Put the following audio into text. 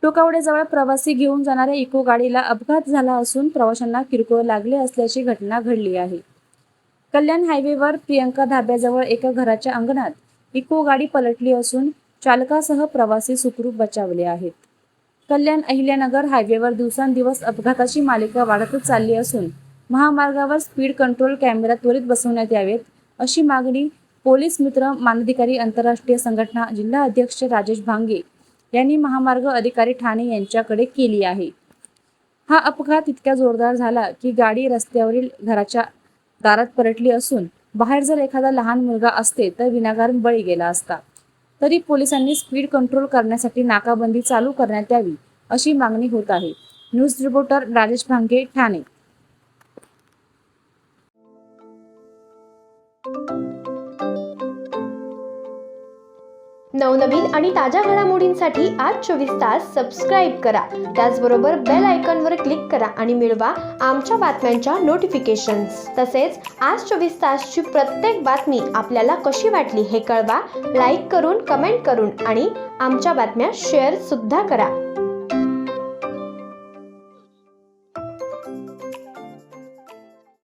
टोकावडेजवळ प्रवासी घेऊन जाणाऱ्या इको गाडीला अपघात झाला असून प्रवाशांना किरकोळ लागले असल्याची घटना घडली आहे। कल्याण हायवेवर प्रियंका धाब्याजवळ एका घराच्या अंगणात इको गाडी पलटली असून चालकासह प्रवासी सुखरूप बचावले आहेत। कल्याण अहिल्यानगर हायवेवर दिवसेंदिवस अपघाताची मालिका वाढतच चालली असून महामार्गावर स्पीड कंट्रोल कॅमेरा त्वरित बसवण्यात यावेत अशी मागणी पोलीस मित्र मानधिकारी आंतरराष्ट्रीय संघटना जिल्हा अध्यक्ष राजेश भांगे यांनी महामार्ग अधिकारी ठाणे यांच्याकडे केली आहे। हा अपघात इतक्या जोरदार झाला की गाडी रस्त्यावरील घराच्या दारात पलटली असून बाहेर जर एखादा लहान मुलगा असते तर विनाकारण बळी गेला असता। तरी पोलिसांनी स्पीड कंट्रोल करण्यासाठी नाकाबंदी चालू करण्यात यावी अशी मागणी होत आहे। न्यूज रिपोर्टर राजेश भांगे, ठाणे। नवनवीन आणि ताज्या घडामोडींसाठी आज 24 तास सबस्क्राईब करा। त्याचबरोबर बेल आयकॉनवर क्लिक करा आणि मिळवा आमच्या बातम्यांच्या नोटिफिकेशन्स। तसेच आज 24 तासची प्रत्येक बातमी आपल्याला कशी वाटली हे कळवा, लाईक करून, कमेंट करून आणि आमच्या बातम्या शेअर सुद्धा करा।